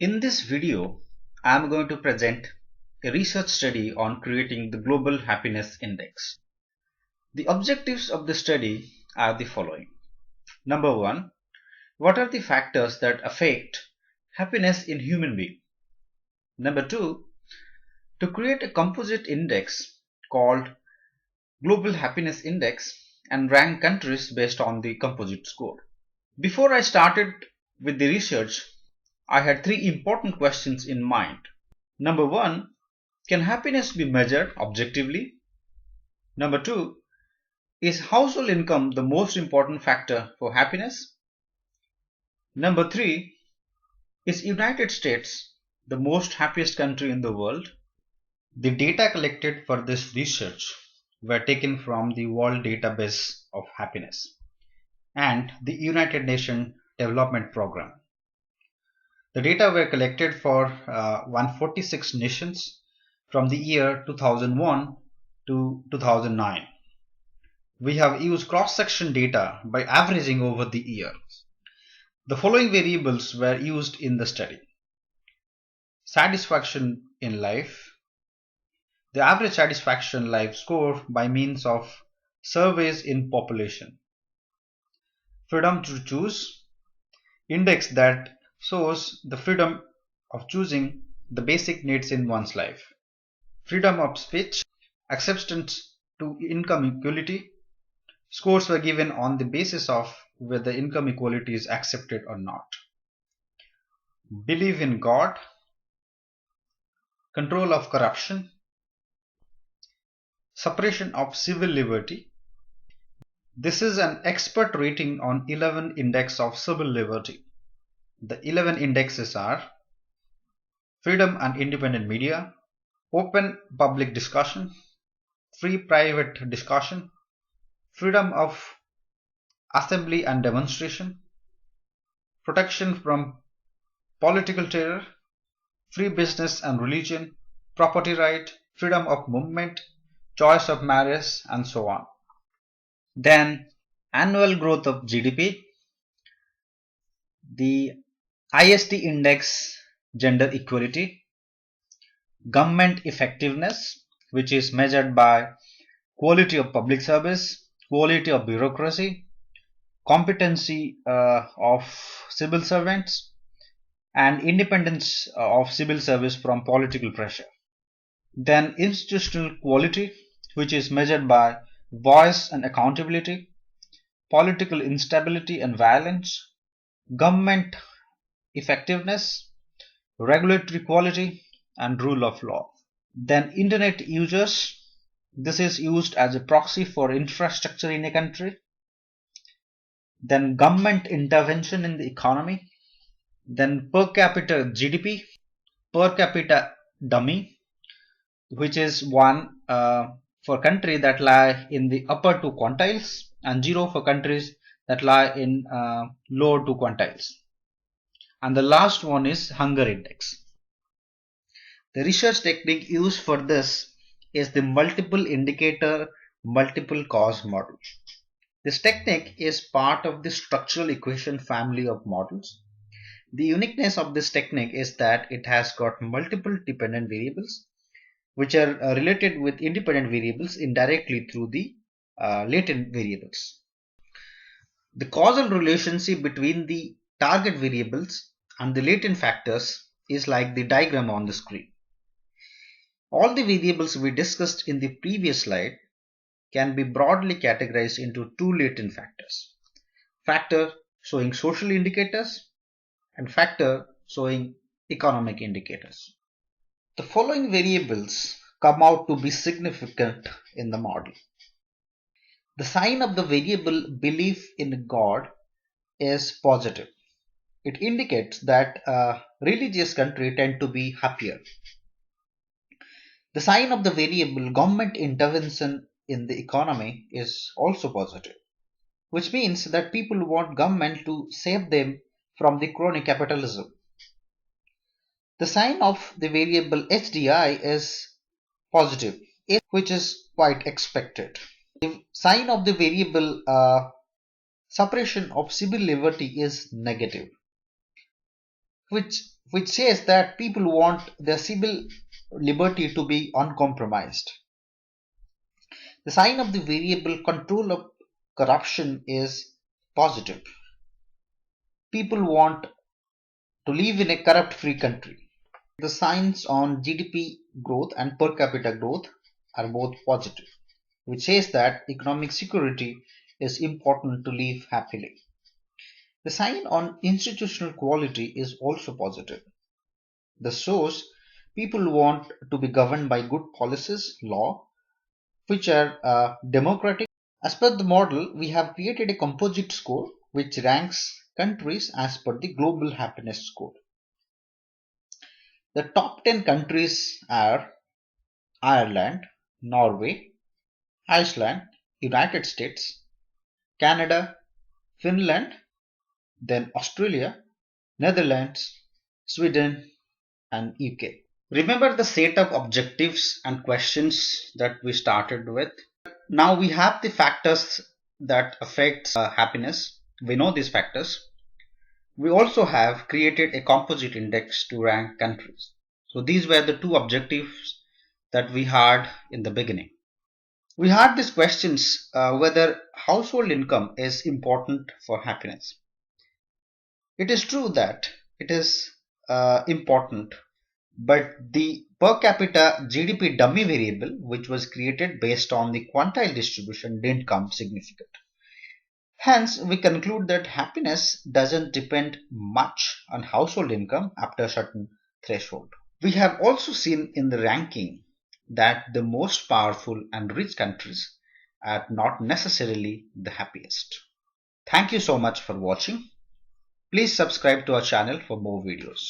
In this video, I am going to present a research study on creating the Global Happiness Index. The objectives of the study are the following. Number one, what are the factors that affect happiness in human beings? Number two, to create a composite index called Global Happiness Index and rank countries based on the composite score. Before I started with the research, I had three important questions in mind. Number one, can happiness be measured objectively? Number two, is household income the most important factor for happiness? Number three, is United States the most happiest country in the world? The data collected for this research were taken from the World Database of Happiness and the United Nations Development Program. The data were collected for 146 nations from the year 2001 to 2009. We have used cross-section data by averaging over the years. The following variables were used in the study. Satisfaction in life. The average satisfaction life score by means of surveys in population. Freedom to choose. Index that shows the freedom of choosing the basic needs in one's life. Freedom of speech. Acceptance to income equality. Scores were given on the basis of whether income equality is accepted or not. Belief in God. Control of corruption. Suppression of civil liberty. This is an expert rating on 11 index of civil liberty. The 11 indexes are freedom and independent media, open public discussion, free private discussion, freedom of assembly and demonstration, protection from political terror, free business and religion, property right, freedom of movement, choice of marriage, and so on. Then annual growth of GDP, the IST index, gender equality, government effectiveness, which is measured by quality of public service, quality of bureaucracy, competency of civil servants, and independence of civil service from political pressure. Then institutional quality, which is measured by voice and accountability, political instability and violence, government effectiveness, regulatory quality, and rule of law. Then internet users, this is used as a proxy for infrastructure in a country. Then government intervention in the economy. Then per capita GDP, per capita dummy, which is 1 for countries that lie in the upper two quantiles and 0 for countries that lie in lower two quantiles. And the last one is hunger index. The research technique used for this is the multiple indicator multiple cause model. This technique is part of the structural equation family of models. The uniqueness of this technique is that it has got multiple dependent variables which are related with independent variables indirectly through the latent variables. The causal relationship between the target variables and the latent factors is like the diagram on the screen. All the variables we discussed in the previous slide can be broadly categorized into two latent factors. Factor showing social indicators and factor showing economic indicators. The following variables come out to be significant in the model. The sign of the variable belief in God is positive. It indicates that a religious country tend to be happier. The sign of the variable government intervention in the economy is also positive, which means that people want government to save them from the crony capitalism. The sign of the variable HDI is positive, which is quite expected. The sign of the variable suppression of civil liberty is negative, which says that people want their civil liberty to be uncompromised. The sign of the variable control of corruption is positive. People want to live in a corrupt-free country. The signs on GDP growth and per capita growth are both positive, which says that economic security is important to live happily. The sign on institutional quality is also positive. This shows people want to be governed by good policies, law, which are democratic. As per the model, we have created a composite score which ranks countries as per the global happiness score. The top 10 countries are Ireland, Norway, Iceland, United States, Canada, Finland, then Australia, Netherlands, Sweden, and UK. Remember the set of objectives and questions that we started with. Now we have the factors that affect happiness. We know these factors. We also have created a composite index to rank countries. So these were the two objectives that we had in the beginning. We had these questions whether household income is important for happiness. It is true that it is important, but the per capita GDP dummy variable, which was created based on the quantile distribution, didn't come significant. Hence, we conclude that happiness doesn't depend much on household income after a certain threshold. We have also seen in the ranking that the most powerful and rich countries are not necessarily the happiest. Thank you so much for watching. Please subscribe to our channel for more videos.